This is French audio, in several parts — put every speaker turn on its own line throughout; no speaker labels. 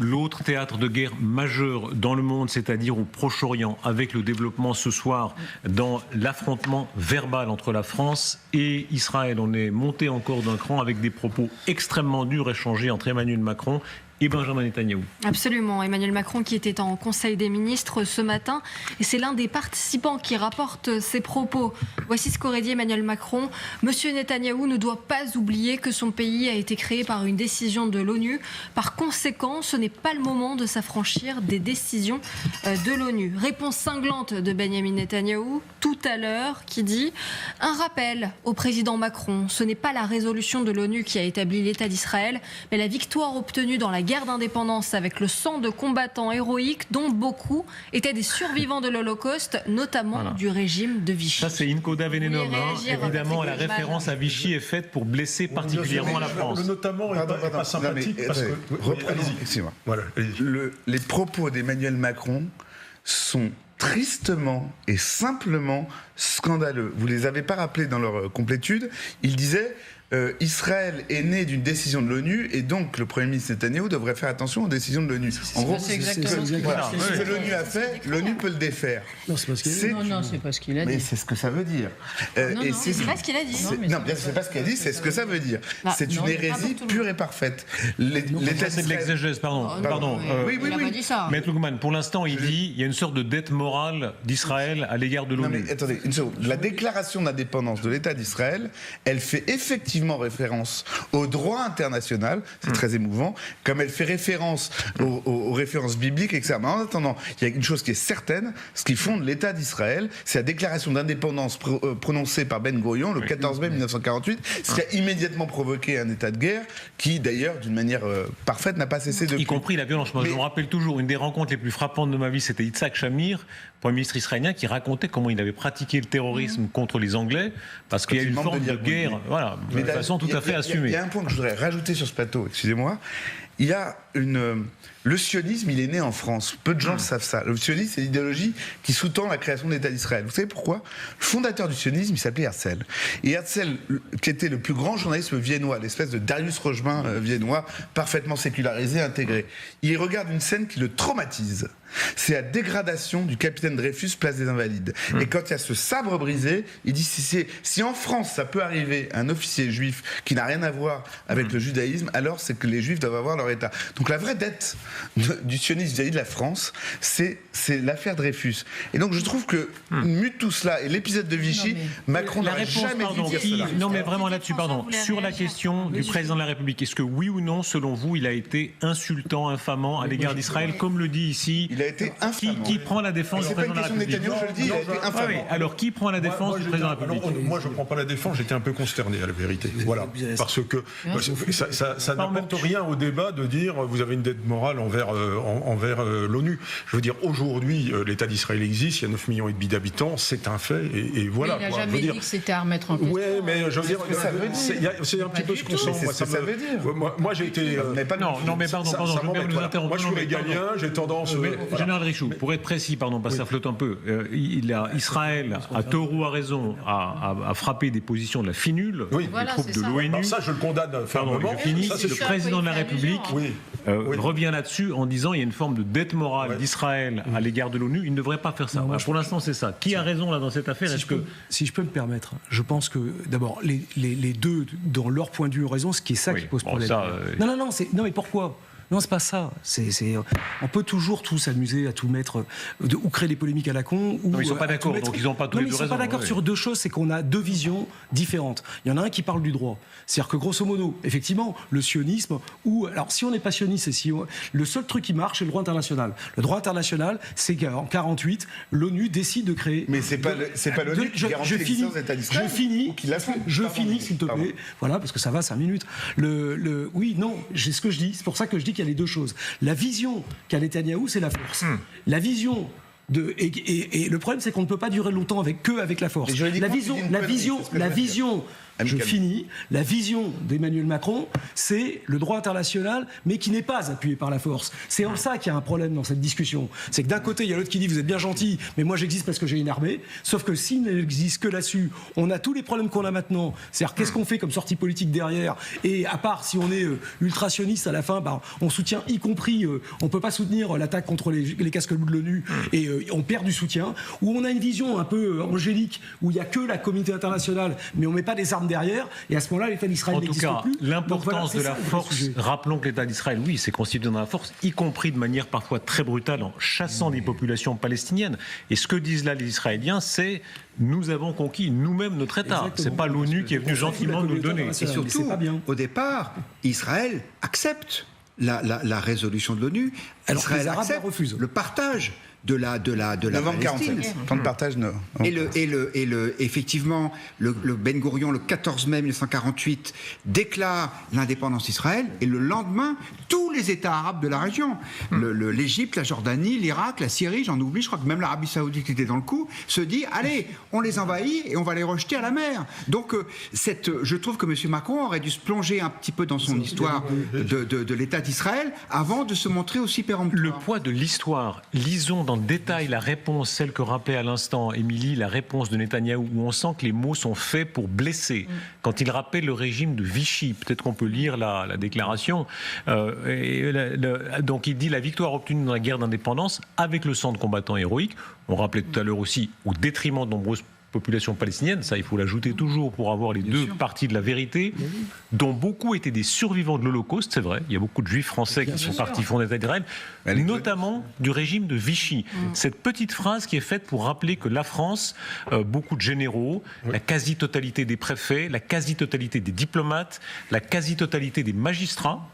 l'autre théâtre de guerre majeur dans le monde, c'est-à-dire au Proche-Orient, avec le développement ce soir dans l'affrontement verbal entre la France et Israël. On est monté encore d'un cran avec des propos extrêmement durs échangés entre Emmanuel Macron et Benjamin Netanyahou.
Absolument. Emmanuel Macron qui était en Conseil des ministres ce matin, et c'est l'un des participants qui rapporte ses propos. Voici ce qu'aurait dit Emmanuel Macron. Monsieur Netanyahou ne doit pas oublier que son pays a été créé par une décision de l'ONU. Par conséquent, ce n'est pas le moment de s'affranchir des décisions de l'ONU. Réponse cinglante de Benjamin Netanyahou tout à l'heure qui dit « Un rappel au président Macron, ce n'est pas la résolution de l'ONU qui a établi l'État d'Israël, mais la victoire obtenue dans la guerre d'indépendance avec le sang de combattants héroïques dont beaucoup étaient des survivants de l'Holocauste, notamment du régime de Vichy. »
Ça, c'est Incoda Venenum. Évidemment, la référence à Vichy est faite pour blesser particulièrement la France.
Le notamment est pas sympathique parce que...
Excusez-moi. Voilà, les propos d'Emmanuel Macron sont tristement et simplement scandaleux. Vous ne les avez pas rappelés dans leur complétude. Il disait... Israël est né d'une décision de l'ONU et donc le Premier ministre Netanyahou devrait faire attention aux décisions de l'ONU. En gros, c'est exactement ce que l'ONU a fait, l'ONU peut le défaire.
Non, c'est pas ce qu'il a dit. Non, c'est pas ce qu'il a dit.
Mais c'est ce que ça veut dire.
C'est pas ce qu'il a dit.
Non, c'est pas ce qu'il a dit, c'est ce que ça veut dire. C'est une hérésie pure et parfaite.
L'État c'est de l'exégèse, pardon.
Oui. Il n'a pas dit ça.
Maître Lugman, pour l'instant, il dit il y a une sorte de dette morale d'Israël à l'égard de l'ONU.
Non mais attendez, une seconde. La déclaration d'indépendance de l'État d'Israël, elle fait effectivement référence au droit international, c'est très émouvant, comme elle fait référence aux références bibliques, etc. Mais en attendant, il y a une chose qui est certaine, ce qui fonde l'État d'Israël, c'est la déclaration d'indépendance prononcée par Ben Gurion le 14 mai 1948, ce qui a immédiatement provoqué un état de guerre qui, d'ailleurs, d'une manière parfaite, n'a pas cessé depuis.
Y compris la violence. Moi, je me rappelle toujours, une des rencontres les plus frappantes de ma vie, c'était Yitzhak Shamir, Premier ministre israélien, qui racontait comment il avait pratiqué le terrorisme contre les Anglais, parce qu'il y a une forme de guerre, voilà, de façon tout à fait assumée.
Il y a un point que je voudrais rajouter sur ce plateau, excusez-moi. Il y a le sionisme, il est né en France. Peu de gens savent ça. Le sionisme, c'est l'idéologie qui sous-tend la création de l'État d'Israël. Vous savez pourquoi ? Le fondateur du sionisme, il s'appelait Herzl. Et Herzl, qui était le plus grand journaliste viennois, l'espèce de Darius Rochemin viennois, parfaitement sécularisé, intégré. Il regarde une scène qui le traumatise. C'est la dégradation du capitaine Dreyfus, place des Invalides. Et quand il y a ce sabre brisé, il dit si en France ça peut arriver à un officier juif qui n'a rien à voir avec le judaïsme, alors c'est que les juifs doivent avoir leur État. Donc la vraie dette du sionisme vis-à-vis de la France, c'est l'affaire Dreyfus. Et donc je trouve que, mu tout cela et l'épisode de Vichy, Macron n'aurait jamais dû dire cela.
Non mais vraiment là-dessus, sur la question du président de la République, est-ce que oui ou non, selon vous, il a été insultant, infamant à l'égard d'Israël, comme le dit ici?
Il a été infamant.
Qui prend la défense du président de la République?
Netanyahou, je le dis, il a été infamant.
Oui, alors qui prend la défense du président de la République?
Moi, je ne prends pas la défense, j'étais un peu consterné à la vérité. Voilà. Parce que ça n'apporte rien au débat de dire vous avez une dette morale envers l'ONU. Je veux dire, aujourd'hui, l'État d'Israël existe, il y a 9,5 millions d'habitants, c'est un fait, et voilà.
Il n'a jamais dit que c'était à remettre en question.
Oui, mais je veux dire, c'est un petit peu ce qu'on sent.
Ça veut dire.
Moi, j'ai été...
Non, mais pardon, je vais vous interrompre.
Moi, je suis régalien, j'ai tendance...
Général Richoux, pour être précis, parce que ça flotte un peu, Israël, à tort ou à raison, a frappé des positions de la FINUL, des troupes de l'ONU.
Ça, je le condamne fermement.
Le président de la République revient là-dessus en disant qu'il y a une forme de dette morale d'Israël à l'égard de l'ONU. Il ne devrait pas faire ça. Pour l'instant, c'est ça. Qui a raison là dans cette affaire?
Si je peux me permettre, je pense que d'abord les deux, dans leur point de vue, ont raison. Ce qui est ça qui pose problème. Non, mais pourquoi? Non, c'est pas ça. On peut toujours tout s'amuser à tout mettre, ou créer des polémiques à la con.
Non, ils sont pas d'accord, donc ils n'ont pas tous les deux raison.
Ils sont pas d'accord sur deux choses, c'est qu'on a deux visions différentes. Il y en a un qui parle du droit. C'est-à-dire que grosso modo, effectivement, le sionisme, alors si on n'est pas sioniste, le seul truc qui marche, c'est le droit international. Le droit international, c'est qu'en 1948, l'ONU décide de créer...
Mais c'est pas l'ONU qui garantit l'existence de l'État d'Israël.
Je finis, s'il te plaît. Voilà, parce que ça va 5 minutes. Oui, non, c'est ce que je dis. C'est pour ça que je dis qu'il y a les deux choses. La vision qu'a Netanyahou, c'est la force. La vision et le problème, c'est qu'on ne peut pas durer longtemps avec la force. La vision Je finis. La vision d'Emmanuel Macron, c'est le droit international, mais qui n'est pas appuyé par la force. C'est en ça qu'il y a un problème dans cette discussion. C'est que d'un côté, il y a l'autre qui dit vous êtes bien gentil, mais moi j'existe parce que j'ai une armée. Sauf que s'il n'existe que là-dessus, on a tous les problèmes qu'on a maintenant. C'est-à-dire qu'est-ce qu'on fait comme sortie politique derrière? Et à part si on est ultra-sioniste à la fin, on soutient y compris, on peut pas soutenir l'attaque contre les casques bleus de l'ONU et on perd du soutien. Ou on a une vision un peu angélique où il y a que la communauté internationale, mais on met pas des armes derrière. Et à ce moment-là, l'État d'Israël n'existe plus.
En tout cas, l'importance de la force. Rappelons que l'État d'Israël, oui, s'est constitué dans la force, y compris de manière parfois très brutale en chassant des populations palestiniennes. Et ce que disent là les Israéliens, c'est nous avons conquis nous-mêmes notre État. C'est pas l'ONU qui est venue gentiment nous le donner.
Et surtout, au départ, Israël accepte la résolution de l'ONU. Israël accepte le partage de la Palestine.
Temps de partage, non.
Effectivement, le Ben Gourion, le 14 mai 1948, déclare l'indépendance d'Israël, et le lendemain, tous les États arabes de la région, l'Égypte, la Jordanie, l'Irak, la Syrie, j'en oublie, je crois que même l'Arabie Saoudite qui était dans le coup, se dit, allez, on les envahit et on va les rejeter à la mer. Donc, je trouve que M. Macron aurait dû se plonger un petit peu dans son histoire de l'État d'Israël avant de se montrer aussi péremptoire.
Le poids de l'histoire, lisons dans le détail la réponse, celle que rappelait à l'instant Émilie, la réponse de Netanyahou, où on sent que les mots sont faits pour blesser. Quand il rappelle le régime de Vichy, peut-être qu'on peut lire la déclaration, donc il dit la victoire obtenue dans la guerre d'indépendance avec le sang de combattants héroïques, on rappelait tout à l'heure aussi, au détriment de nombreuses population palestinienne, ça il faut l'ajouter toujours pour avoir les deux parties de la vérité, dont beaucoup étaient des survivants de l'Holocauste, c'est vrai, il y a beaucoup de juifs français qui sont partis fonder l'État d'Israël, notamment du régime de Vichy. Cette petite phrase qui est faite pour rappeler que la France, beaucoup de généraux, la quasi-totalité des préfets, la quasi-totalité des diplomates, la quasi-totalité des magistrats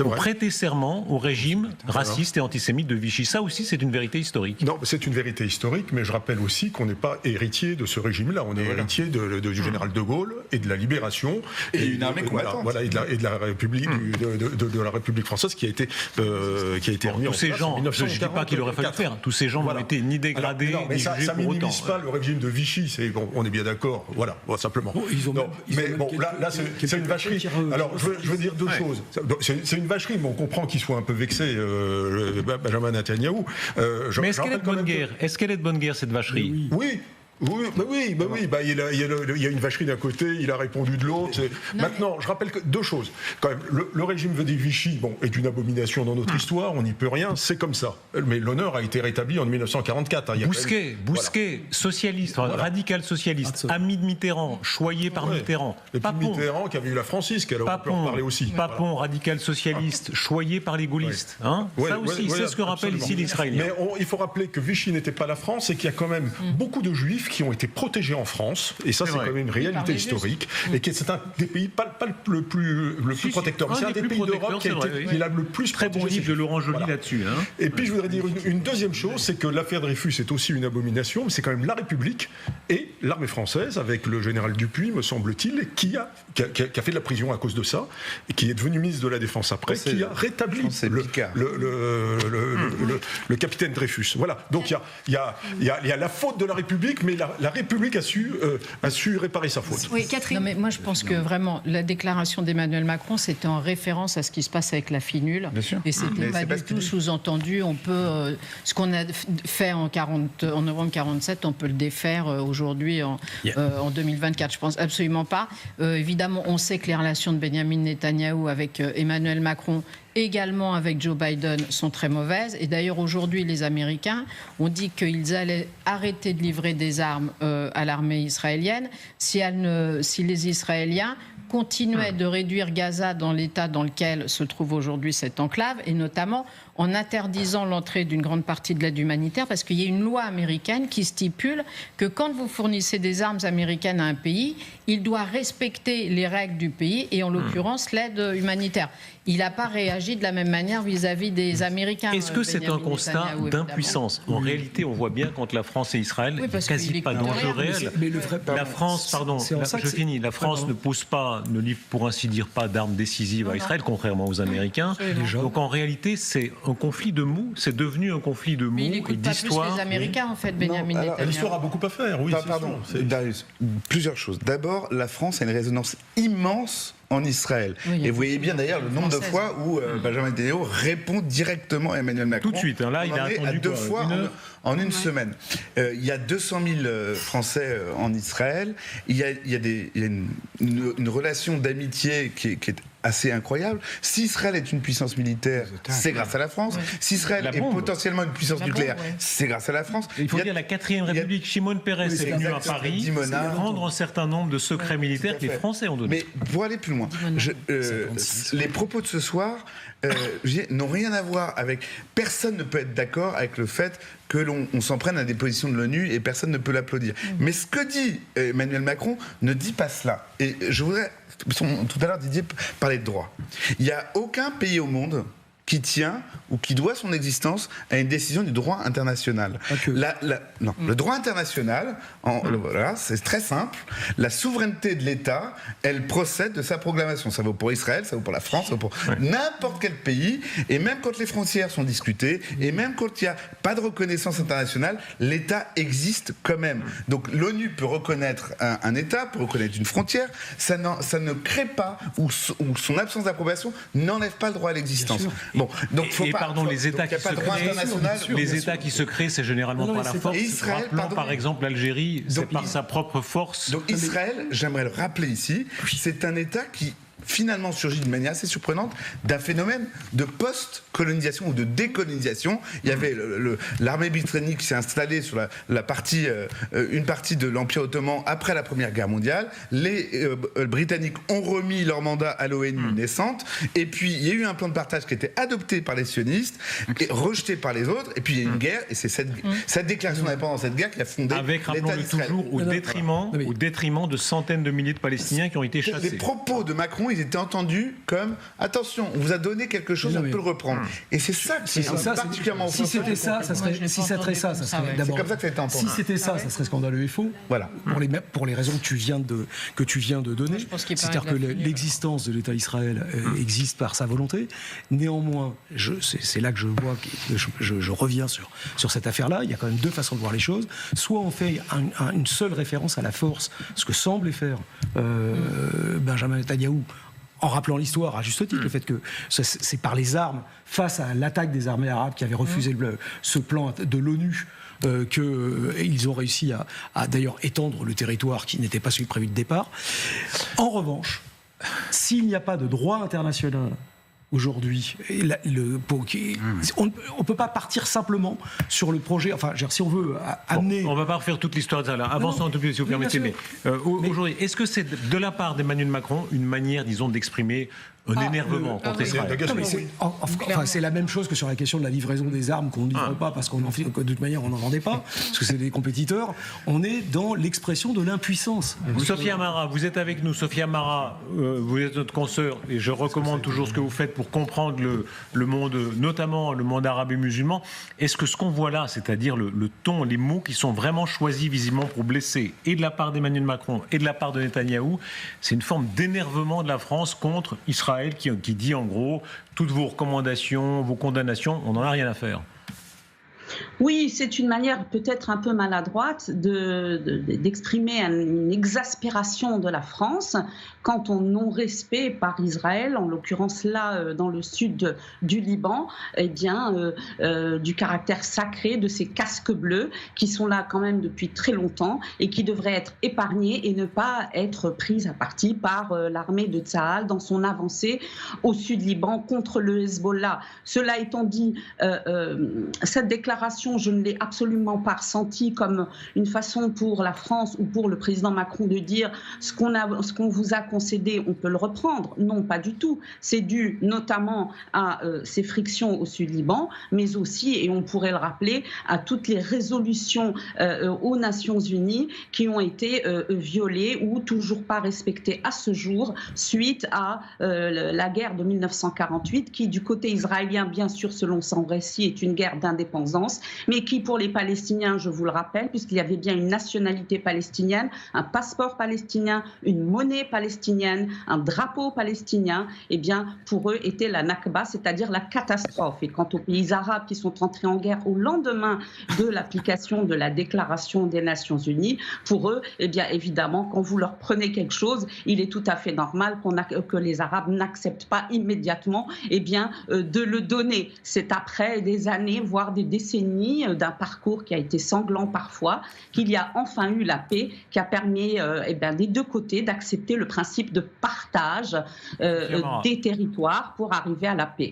ont prêté serment au régime raciste et antisémite de Vichy. Ça aussi, c'est une vérité historique.
Non, c'est une vérité historique, mais je rappelle aussi qu'on n'est pas héritier de ce régime-là. On est héritier du général de Gaulle et de la Libération et une armée combattante. Voilà, et de la République, de la République française qui a été remis en place en 1940.
Je ne dis pas qu'il aurait fallu le faire. Tous ces gens n'ont été ni dégradés, ni jugés pour autant. Ça ne minimise
pas le régime de Vichy. On est bien d'accord. Voilà, simplement. Là, c'est une vacherie. Alors, je veux dire deux choses. C'est une vacherie, mais on comprend qu'il soit un peu vexé, Benjamin Netanyahou.
Mais est-ce qu'elle est de bonne guerre? Est-ce qu'elle est de bonne guerre, cette vacherie?
Oui. Il y a une vacherie d'un côté, il a répondu de l'autre. Maintenant, je rappelle que deux choses. Quand même, le régime de Vichy est une abomination dans notre histoire, on n'y peut rien, c'est comme ça. Mais l'honneur a été rétabli en 1944.
Bousquet, socialiste, radical socialiste, ami de Mitterrand, choyé par Mitterrand.
Et puis Mitterrand qui avait eu la Francis, qu'elle aurait pu en parler aussi.
Papon, radical socialiste, choyé par les gaullistes. Ça aussi, c'est ce que rappelle ici l'Israélien.
Mais il faut rappeler que Vichy n'était pas la France et qu'il y a quand même beaucoup de juifs qui ont été protégés en France, et ça c'est quand même une réalité historique, et que c'est un des pays, pas le plus protecteur, mais c'est un des pays d'Europe qui a le plus
très bon livre de Laurent Joly là-dessus.
Et puis je voudrais dire une deuxième chose, c'est que l'affaire Dreyfus est aussi une abomination, mais c'est quand même la République et l'armée française, avec le général Dupuy, me semble-t-il, qui a fait de la prison à cause de ça, et qui est devenu ministre de la Défense après, qui a rétabli le capitaine Dreyfus. Voilà, donc il y a la faute de la République, mais la République a su réparer sa faute.
Oui, Catherine.
Non, mais moi, je pense que vraiment, la déclaration d'Emmanuel Macron, c'était en référence à ce qui se passe avec la FINUL. Et c'était pas du tout sous-entendu. On peut, ce qu'on a fait en novembre 47, on peut le défaire aujourd'hui en 2024. Je pense absolument pas. Évidemment, on sait que les relations de Benjamin Netanyahou avec Emmanuel Macron, également avec Joe Biden, sont très mauvaises. Et d'ailleurs, aujourd'hui, les Américains ont dit qu'ils allaient arrêter de livrer des armes à l'armée israélienne si les Israéliens continuaient de réduire Gaza dans l'état dans lequel se trouve aujourd'hui cette enclave, et notamment en interdisant l'entrée d'une grande partie de l'aide humanitaire, parce qu'il y a une loi américaine qui stipule que quand vous fournissez des armes américaines à un pays, il doit respecter les règles du pays, et en l'occurrence l'aide humanitaire. Il n'a pas réagi de la même manière vis-à-vis des Américains.
Est-ce que c'est un constat d'impuissance? En réalité, on voit bien qu'entre la France et Israël, il n'y a quasi pas d'enjeu réel. La France, pardon, je finis, la France ne pose pas ne livre pour ainsi dire pas d'armes décisives à Israël, contrairement aux Américains. Donc en réalité, c'est un conflit de mots, c'est devenu un conflit de mots et d'histoire.
Mais il n'écoute pas plus les Américains, en fait, Benjamin Netanyahu.
L'histoire a beaucoup à faire, oui.
Pardon, Darius, plusieurs choses. D'abord, la France a une résonance immense en Israël. Oui, et vous voyez bien d'ailleurs le nombre de fois où Benjamin Netanyahu répond directement à Emmanuel Macron.
Tout de suite, là il a attendu
à 2 fois en une semaine. Il y a 200 000 Français en Israël. Il y a une relation d'amitié qui est assez incroyable. Si Israël est une puissance militaire, c'est grâce à la France. Ouais. Si Israël est potentiellement une puissance nucléaire, c'est grâce à la France.
Il faut dire la 4e République, Shimon Peres est venu à Paris prendre un certain nombre de secrets militaires que les Français ont donnés.
Mais pour aller plus loin, les propos de ce soir n'ont rien à voir avec... Personne ne peut être d'accord avec le fait que l'on s'en prenne à des positions de l'ONU et personne ne peut l'applaudir. Mais ce que dit Emmanuel Macron ne dit pas cela. Et je voudrais... Tout à l'heure, Didier parlait de droit. Il n'y a aucun pays au monde qui tient ou qui doit son existence à une décision du droit international. Le droit international, voilà, c'est très simple. La souveraineté de l'État, elle procède de sa proclamation. Ça vaut pour Israël, ça vaut pour la France, ça vaut pour n'importe quel pays. Et même quand les frontières sont discutées, et même quand il n'y a pas de reconnaissance internationale, l'État existe quand même. Donc l'ONU peut reconnaître un État, peut reconnaître une frontière. Ça ne crée pas, ou son absence d'approbation n'enlève pas le droit à l'existence. Bon, donc
les États qui se créent, c'est généralement par la force. Rappelons par exemple l'Algérie, c'est par sa propre force.
Donc Israël, j'aimerais le rappeler ici, c'est un État qui finalement surgit d'une manière assez surprenante d'un phénomène de post-colonisation ou de décolonisation. Il y avait l'armée britannique qui s'est installée sur une partie de l'Empire ottoman après la Première Guerre mondiale. Les Britanniques ont remis leur mandat à l'ONU naissante. Et puis, il y a eu un plan de partage qui a été adopté par les sionistes et rejeté par les autres. Et puis, il y a eu une guerre. Et c'est cette déclaration d'indépendance, cette guerre qui a fondé l'État d'Israël.
Toujours au détriment de centaines de milliers de Palestiniens qui ont été chassés.
Les propos de Macron, ils étaient entendus comme attention, on vous a donné quelque chose, on peut le reprendre. Et c'est ça qui est particulièrement
offensif. Si c'était ça, ça serait d'abord.
C'est comme ça que ça a été entendu.
Si c'était ça, ça serait scandaleux et faux. Voilà. Pour les raisons que tu viens de donner. C'est-à-dire que l'existence de l'État Israël existe par sa volonté. Néanmoins, c'est là que je vois, je reviens sur cette affaire-là. Il y a quand même deux façons de voir les choses. Soit on fait une seule référence à la force, ce que semblait faire Benjamin Netanyahu, en rappelant l'histoire, à juste titre, le fait que c'est par les armes, face à l'attaque des armées arabes qui avaient refusé ce plan de l'ONU, qu'ils ont réussi à d'ailleurs étendre le territoire qui n'était pas celui prévu de départ. En revanche, s'il n'y a pas de droit international aujourd'hui, on ne peut pas partir simplement sur le projet. Enfin, si on veut amener...
On ne va pas refaire toute l'histoire de ça là. Avançons un tout petit peu, si vous permettez. Mais aujourd'hui, est-ce que c'est de la part d'Emmanuel Macron une manière, disons, d'exprimer un énervement contre Israël?
C'est la même chose que sur la question de la livraison des armes qu'on ne livre pas parce de toute manière on n'en vendait pas, parce que c'est des compétiteurs. On est dans l'expression de l'impuissance.
Sophia Mara, vous êtes avec nous. Sophia Mara, vous êtes notre consoeur et je recommande toujours ce que vous faites pour comprendre le monde, notamment le monde arabe et musulman. Est-ce que ce qu'on voit là, c'est-à-dire le ton, les mots qui sont vraiment choisis visiblement pour blesser, et de la part d'Emmanuel Macron et de la part de Netanyahou, c'est une forme d'énervement de la France contre Israël qui dit en gros toutes vos recommandations, vos condamnations, on n'en a rien à faire?
Oui, c'est une manière peut-être un peu maladroite d'exprimer une exaspération de la France quant au non-respect par Israël, en l'occurrence là dans le sud du Liban, du caractère sacré de ces casques bleus qui sont là quand même depuis très longtemps et qui devraient être épargnés et ne pas être pris à partie par l'armée de Tsahal dans son avancée au sud Liban contre le Hezbollah. Cela étant dit, cette déclaration, je ne l'ai absolument pas ressentie comme une façon pour la France ou pour le président Macron de dire ce qu'on vous a concédé, on peut le reprendre. Non, pas du tout. C'est dû notamment à ces frictions au Sud-Liban, mais aussi, et on pourrait le rappeler, à toutes les résolutions aux Nations Unies qui ont été violées ou toujours pas respectées à ce jour suite à la guerre de 1948 qui, du côté israélien, bien sûr, selon son récit, est une guerre d'indépendance, mais qui pour les Palestiniens, je vous le rappelle, puisqu'il y avait bien une nationalité palestinienne, un passeport palestinien, une monnaie palestinienne, un drapeau palestinien, eh bien pour eux était la Nakba, c'est-à-dire la catastrophe. Et quant aux pays arabes qui sont entrés en guerre au lendemain de l'application de la déclaration des Nations Unies, pour eux, eh bien évidemment, quand vous leur prenez quelque chose, il est tout à fait normal que les Arabes n'acceptent pas immédiatement de le donner. C'est après des années, voire des décennies d'un parcours qui a été sanglant parfois, qu'il y a enfin eu la paix qui a permis des deux côtés d'accepter le principe de partage des territoires pour arriver à la paix.